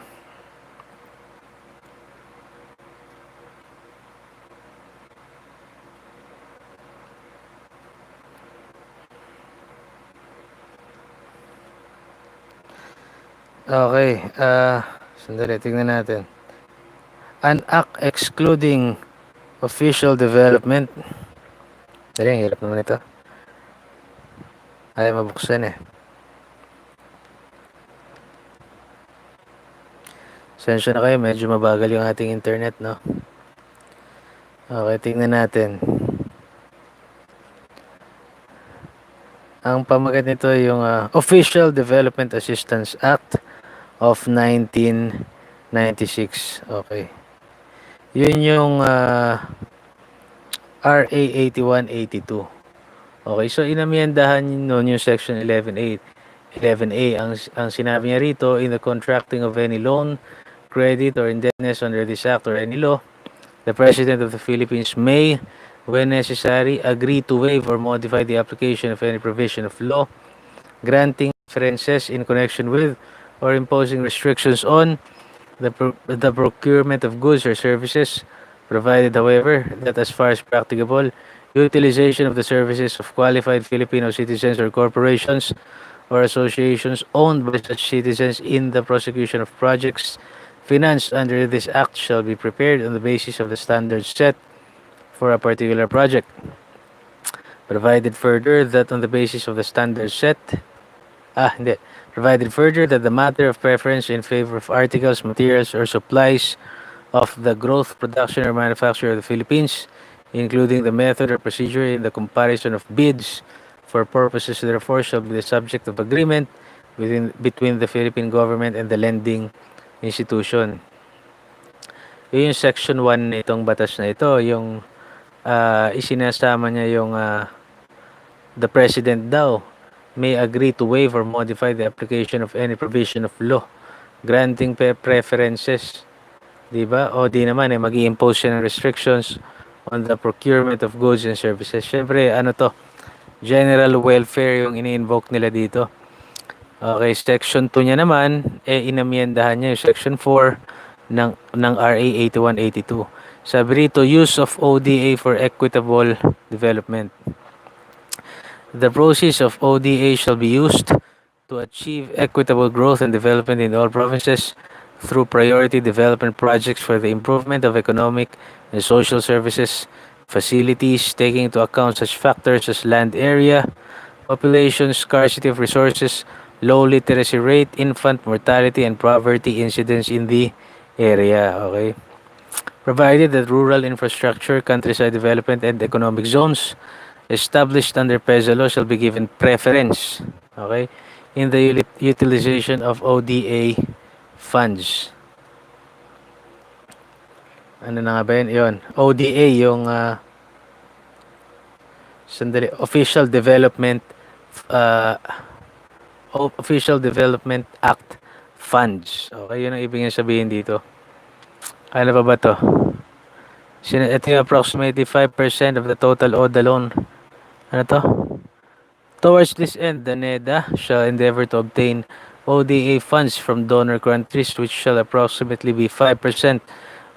Okay, sandali, tingnan natin. An act excluding official development. Dali, ang hirap naman ito. Ayaw mabuksan eh. Sensya na kayo, medyo mabagal yung ating internet, no? Okay, tingnan natin. Ang pamagat nito yung Official Development Assistance Act of 1996. Okay. Yun yung RA 8182. Okay, so inamyendahan nun yung Section 11A. 11A, ang sinabi niya rito, in the contracting of any loan, credit, or indebtedness under this act or any law, the President of the Philippines may, when necessary, agree to waive or modify the application of any provision of law, granting preferences in connection with or imposing restrictions on the procurement of goods or services, provided, however, that as far as practicable, utilization of the services of qualified Filipino citizens or corporations or associations owned by such citizens in the prosecution of projects financed under this act shall be prepared on the basis of the standards set for a particular project. Provided further that on the basis of the standards set, provided further that the matter of preference in favor of articles, materials, or supplies of the growth, production, or manufacture of the Philippines, including the method or procedure in the comparison of bids for purposes therefore shall be the subject of agreement between the Philippine government and the lending institution. Yun yung section 1 nitong batas na ito, yung isinasama niya yung the president daw may agree to waive or modify the application of any provision of law granting preferences, di ba? O di naman mag-i-impose siya ng restrictions on the procurement of goods and services. Syempre, ano to? General welfare yung ini-invoke nila dito. Okay, section 2 niya naman, inamyendahan niya yung section 4 ng RA 8182. Sabi rito, use of ODA for equitable development. The proceeds of ODA shall be used to achieve equitable growth and development in all provinces through priority development projects for the improvement of economic and social services, facilities, taking into account such factors as land area, population, scarcity of resources, low literacy rate, infant mortality, and poverty incidence in the area. Okay? Provided that rural infrastructure, countryside development, and economic zones established under PEZA law shall be given preference, okay, in the utilization of ODA funds. Ano na nga ba yun? Yun. ODA, yung Official Development uh, Official Development Act funds. Okay, yun ang ibig sabihin dito. Ano pa ba to? Ito yung approximately 5% of the total ODA loan. Ano to? Towards this end, the NEDA shall endeavor to obtain ODA funds from donor countries, which shall approximately be 5%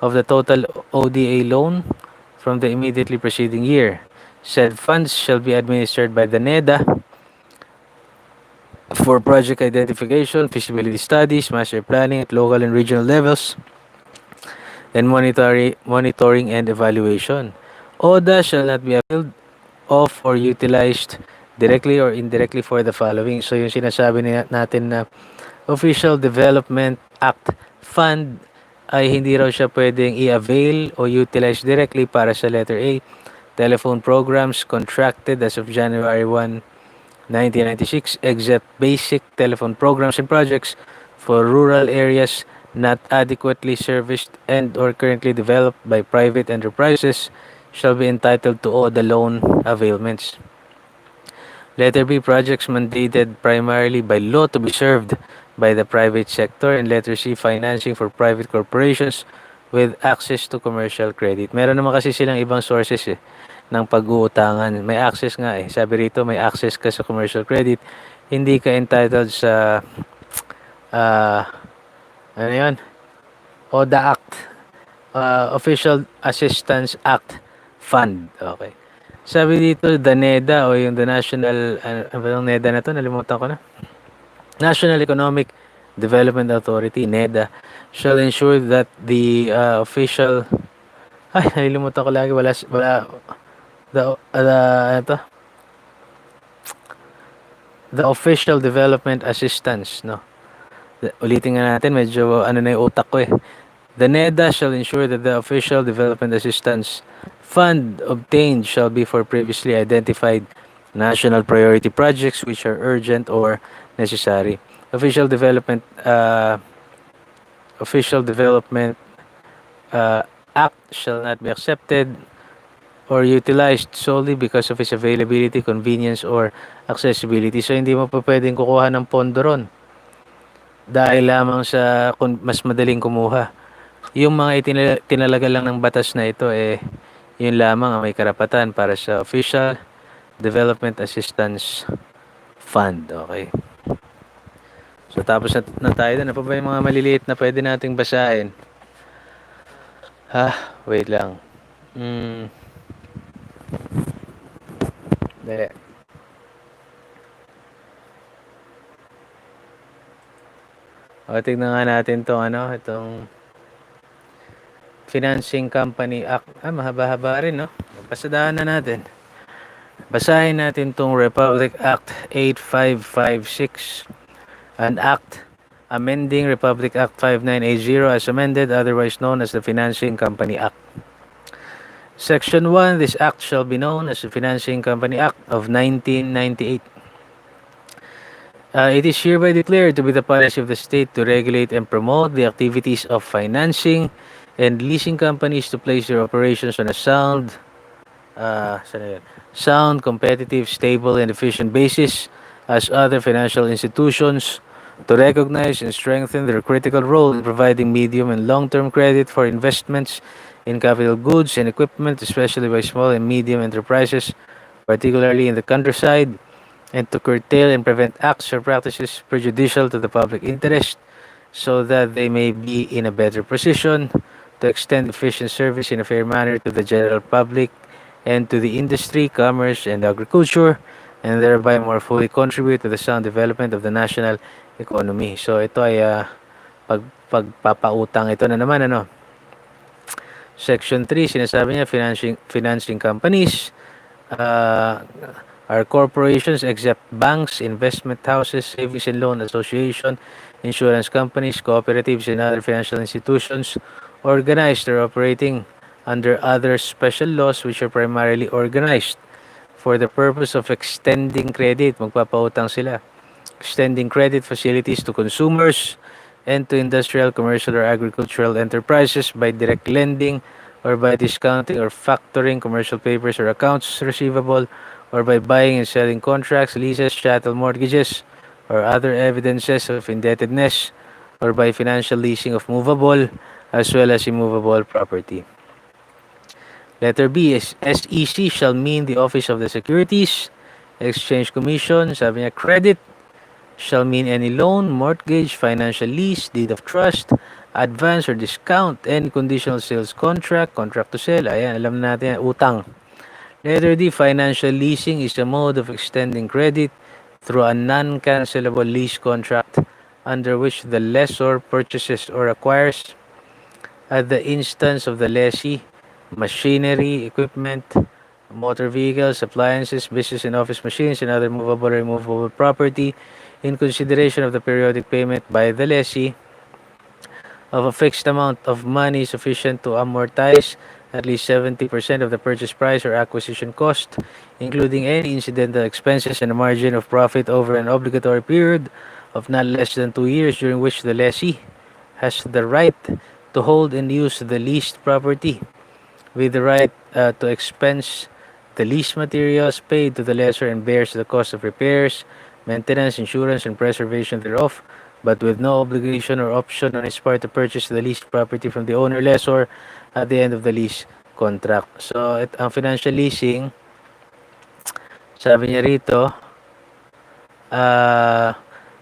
of the total ODA loan from the immediately preceding year. Said funds shall be administered by the NEDA for project identification, feasibility studies, master planning at local and regional levels, and monitoring and evaluation. ODA shall not be availed of or utilized directly or indirectly for the following. So yung sinasabi natin na Official Development Act Fund ay hindi raw siya pwedeng i-avail o utilize directly para sa letter A. Telephone programs contracted as of January 1, 1996, except basic telephone programs and projects for rural areas not adequately serviced and or currently developed by private enterprises shall be entitled to all the loan availments. Letter B, projects mandated primarily by law to be served by the private sector. And letter C, financing for private corporations with access to commercial credit. Meron naman kasi silang ibang sources ng pag-uutangan. May access nga Sabi rito, may access ka sa commercial credit. Hindi ka entitled sa ano yun? ODA Act. Official Assistance Act Fund. Okay. Sabi dito, the NEDA o yung the National, ano ba yung NEDA na to? Nalimutan ko na. National Economic Development Authority, NEDA, shall ensure that the official, nalimutan ko lagi, wala, ano to? The Official Development Assistance, no? Ulitin nga natin, medyo ano na yung utak ko The NEDA shall ensure that the Official Development Assistance Fund obtained shall be for previously identified national priority projects which are urgent or necessary. Official Development Act shall not be accepted or utilized solely because of its availability, convenience, or accessibility. So, hindi mo pa pwedeng kukuha ng pondo ron dahil lamang sa mas madaling kumuha. Yung mga tinalaga lang ng batas na ito, yun lamang ang may karapatan para sa Official Development Assistance Fund. Okay. So, tapos na tayo doon. Ano pa ba yung mga maliliit na pwede nating basahin? Wait lang. Dali. Tignan nga natin itong Financing Company Act. Mahaba-haba rin, no? Pasadaan na natin. Basahin natin itong Republic Act 8556. An act amending Republic Act 5980 as amended, otherwise known as the Financing Company Act. Section 1, this act shall be known as the Financing Company Act of 1998. It is hereby declared to be the policy of the state to regulate and promote the activities of financing and leasing companies to place their operations on a sound, competitive, stable, and efficient basis as other financial institutions, to recognize and strengthen their critical role in providing medium and long-term credit for investments in capital goods and equipment, especially by small and medium enterprises, particularly in the countryside, and to curtail and prevent acts or practices prejudicial to the public interest, so that they may be in a better position to extend efficient service in a fair manner to the general public and to the industry, commerce, and agriculture, and thereby more fully contribute to the sound development of the national economy. So ito ay pagpapautang ito na naman, Section 3, sinasabi niya, financing companies are corporations except banks, investment houses, savings and loan association, insurance companies, cooperatives, and other financial institutions organized or operating under other special laws which are primarily organized for the purpose of extending credit. Magpapautang sila. Extending credit facilities to consumers and to industrial, commercial, or agricultural enterprises by direct lending or by discounting or factoring commercial papers or accounts receivable or by buying and selling contracts, leases, chattel mortgages, or other evidences of indebtedness or by financial leasing of movable as well as immovable property. Letter B is SEC shall mean the Office of the Securities Exchange Commission. Sabi niya, credit shall mean any loan, mortgage, financial lease, deed of trust, advance or discount, any conditional sales contract, contract to sell. Ayan, alam natin yan, utang. Letter D, financial leasing is a mode of extending credit through a non-cancelable lease contract under which the lessor purchases or acquires at the instance of the lessee machinery, equipment, motor vehicles, appliances, business and office machines, and other movable or immovable property in consideration of the periodic payment by the lessee of a fixed amount of money sufficient to amortize at least 70% of the purchase price or acquisition cost, including any incidental expenses and a margin of profit over an obligatory period of not less than 2 years during which the lessee has the right to hold and use the leased property, with the right to expense the lease materials paid to the lessor and bears the cost of repairs, maintenance, insurance, and preservation thereof, but with no obligation or option on his part to purchase the leased property from the owner lessor at the end of the lease contract. So, ang financial leasing, sabi niya rito,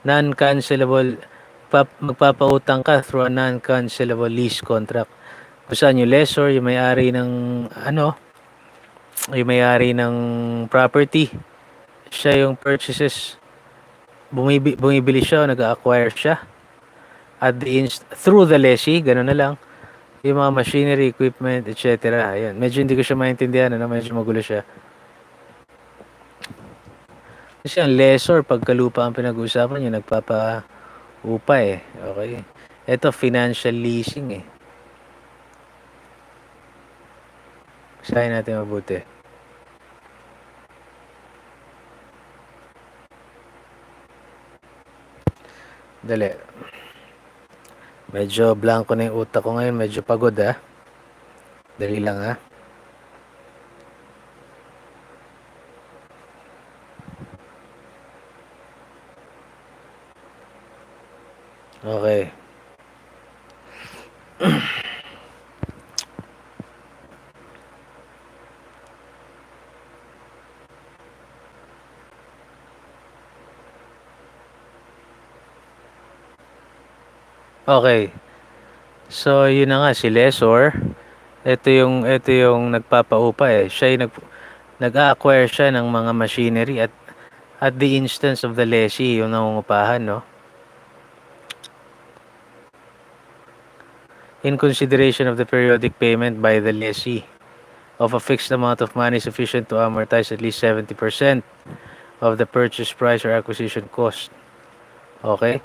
non-cancelable, magpapautang ka through a non-cancelable lease contract. Kung saan yung lessor, yung may-ari ng yung may-ari ng property, siya yung purchases, bumibili siya o nag-acquire siya at through the lessee, gano'n na lang, yung mga machinery, equipment, etc. Ayan. Medyo hindi ko siya maintindihan, medyo magulo siya. Kasi ang lessor, pagkalupa ang pinag-uusapan yung nagpapa-upa eh. Okay. Ito, financial leasing eh. Basahin natin mabuti. Dali. Medyo blanco na yung utak ko ngayon. Medyo pagod ha. Dali lang ha. Okay. Okay. So, yun na nga si lessor. Ito yung nagpapaupa eh. Siya yung nag-acquire siya ng mga machinery at the instance of the lessee, yung nangungupahan, no? In consideration of the periodic payment by the lessee of a fixed amount of money sufficient to amortize at least 70% of the purchase price or acquisition cost. Okay?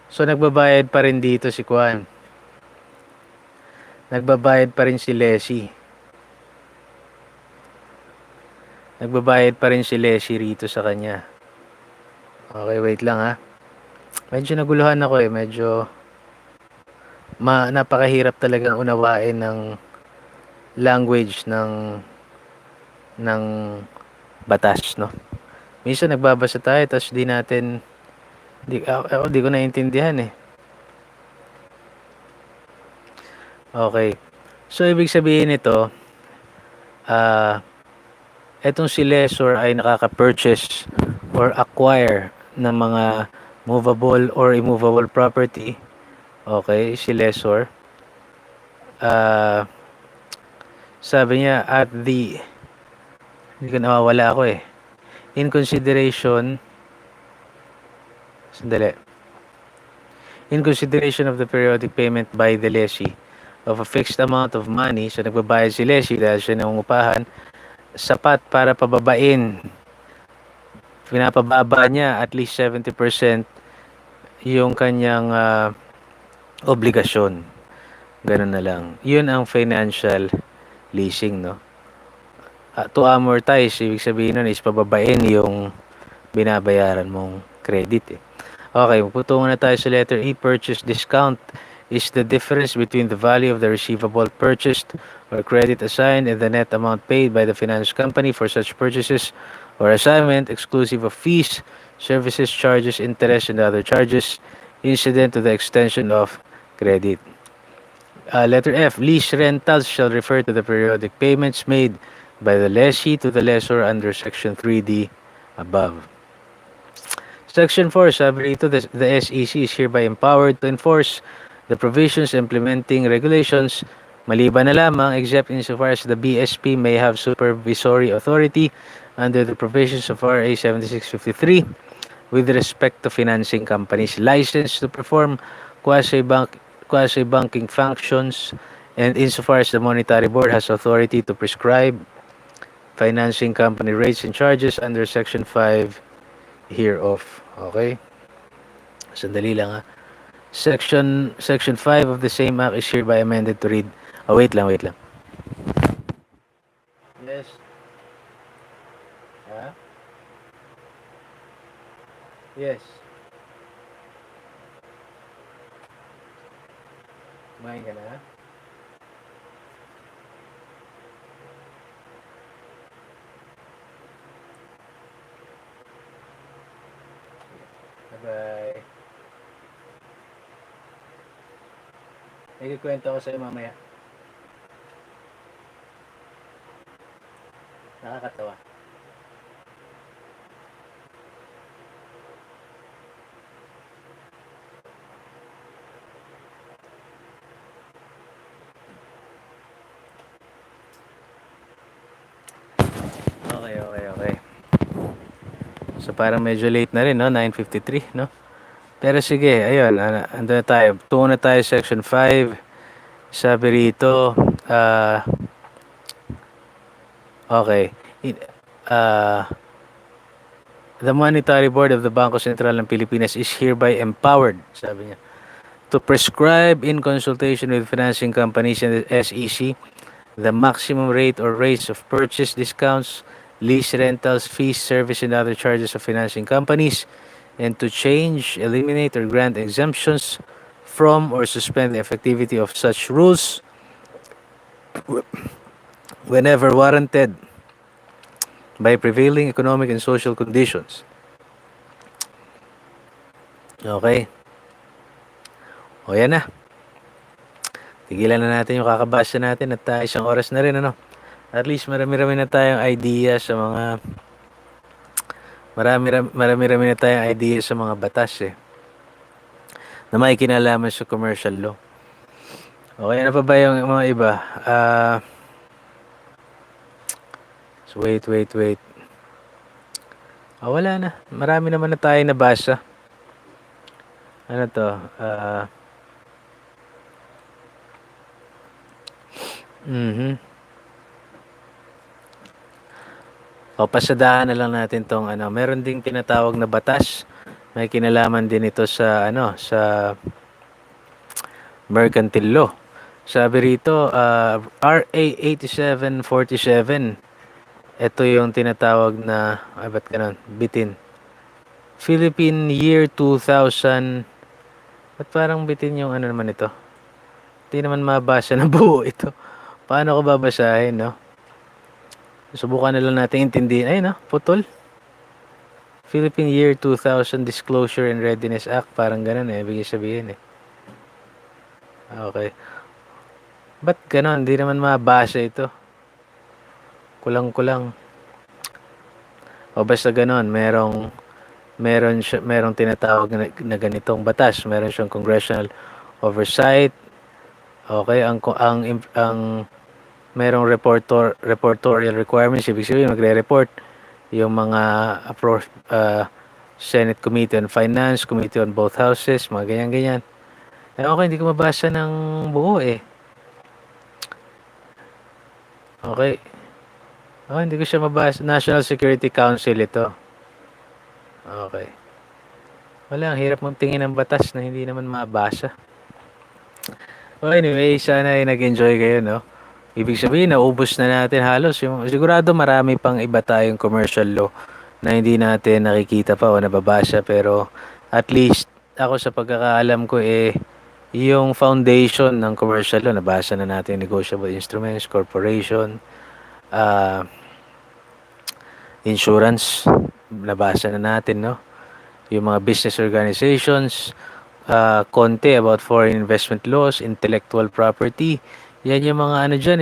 So, nagbabayad pa rin dito si Kwan. Nagbabayad pa rin si lessee. Nagbabayad pa rin si lessee rito sa kanya. Okay, wait lang ha. Medyo naguluhan ako eh. Medyo napakahirap talagang unawain ng language ng batas, no? Minsan nagbabasa tayo tapos di ko naiintindihan eh. Okay. So, ibig sabihin nito, etong si lessor ay nakaka-purchase or acquire ng mga movable or immovable property. Okay, si lessor. Sabi niya, hindi ko nawawala ako eh. In consideration of the periodic payment by the lessee of a fixed amount of money, so nagbabayad si lessee dahil siya nangungupahan, sapat para pababain pinapababa niya at least 70% yung kanyang obligasyon. Ganun na lang. Yun ang financial leasing, no? To amortize, ibig sabihin nun is pababain yung binabayaran mong credit eh. Okay, pupunta na tayo sa letter E. Purchase discount is the difference between the value of the receivable purchased or credit assigned and the net amount paid by the finance company for such purchases or assignment, exclusive of fees, services, charges, interest, and other charges incident to the extension of credit. Letter F. Lease rentals shall refer to the periodic payments made by the lessee to the lessor under Section 3D above. Section 4, sabi rito, the SEC is hereby empowered to enforce the provisions implementing regulations maliban na lamang except insofar as the BSP may have supervisory authority under the provisions of RA 7653 with respect to financing companies licensed to perform quasi-banking functions and insofar as the Monetary Board has authority to prescribe financing company rates and charges under Section 5 hereof. Okay? Sandali lang ha. Section 5 of the same act is hereby amended to read. Wait lang, wait lang. Yes. Ha? Yes. Kumain ka na? Bye-bye. May kikwento ko sa'yo mamaya. Nakakatawa. Okay. So parang medyo late na rin, no? 9:53, no? Pero sige, ayun, ando na tayo. Tungo na tayo section 5. Sabi rito, okay. The Monetary Board of the Bangko Sentral ng Pilipinas is hereby empowered, sabi niya, to prescribe in consultation with financing companies and the SEC the maximum rate or rates of purchase discounts, lease rentals, fees, service, and other charges of financing companies, and to change, eliminate, or grant exemptions from or suspend the effectivity of such rules whenever warranted by prevailing economic and social conditions. Okay. O yan na. Tigilan na natin yung kakabasa natin at isang oras na rin, ano. At least marami-rami na tayong idea sa mga marami-rami na tayong idea sa mga batas na may kinalaman sa commercial law. Okay, ano pa ba yung mga iba? So wait. Wala na. Marami naman na tayo nabasa. Ano to? Pasadahan na lang natin tong ano. Meron ding tinatawag na batas. May kinalaman din ito sa sa mercantile law. Sabi rito, RA 8747. Ito yung tinatawag na, ba't ganun? Bitin. Philippine Year 2000. Ba't parang bitin yung ano naman ito? Hindi naman mabasa na buo ito. Paano ko babasahin, no? Subukan na lang natin intindihin. Ayun, no? Putol. Philippine Year 2000 Disclosure and Readiness Act. Parang ganun bigay sabihin Okay. Ba't ganun? Hindi naman mabasa ito. Kulang-kulang. O basta ganun, merong tinatawag na ganitong batas. Meron siyang congressional oversight. Okay, ang merong reportorial requirements, ibig sabihin magre-report yung mga Senate Committee on Finance, Committee on both houses, mga ganyan-ganyan. Okay, hindi ko mabasa ng buo Okay. Hindi ko siya mabasa. National Security Council ito. Okay. Wala, ang hirap magtingin ng batas na hindi naman mabasa. Oh, anyway, sana ay nag-enjoy kayo, no? Ibig sabihin, naubos na natin halos. Sigurado marami pang iba tayong commercial law na hindi natin nakikita pa o nababasa. Pero at least, ako sa pagkakaalam ko, yung foundation ng commercial law, nabasa na natin negotiable instruments, corporation, ah, insurance, nabasa na natin, no? Yung mga business organizations, konti about foreign investment laws, intellectual property. Yan yung mga ano diyan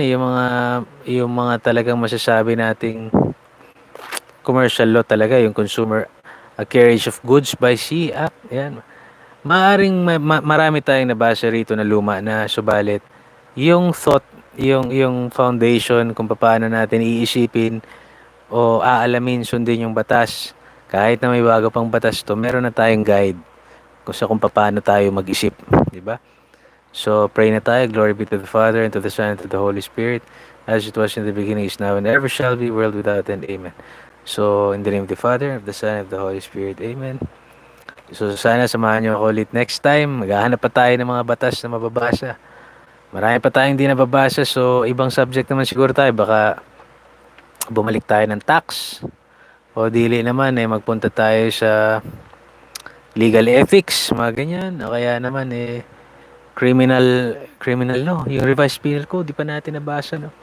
yung mga talagang masasabi nating commercial law talaga, yung consumer carriage of goods by sea act. Yan. Maaring marami tayong nabasa rito na luma na subalit yung thought, yung foundation kung paano natin iisipin o aalamin sundin yung batas. Kahit na may bago pang batas to, meron na tayong guide kung paano tayo mag-isip, di ba? So, pray na tayo. Glory be to the Father, and to the Son, and to the Holy Spirit, as it was in the beginning, is now, and ever shall be, world without end. Amen. So, in the name of the Father, of the Son, and of the Holy Spirit. Amen. So, sana samahan niyo ako ulit next time. Maghahanap pa tayo ng mga batas na mababasa. Marami pa tayong hindi nababasa, so ibang subject naman siguro tayo. Baka bumalik tayo ng tax. O dili naman, magpunta tayo sa legal ethics, mga ganyan. O kaya naman, criminal law. Yung revised penal code, di pa natin nabasa, no?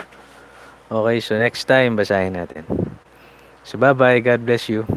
Okay, so next time, basahin natin. So, bye-bye. God bless you.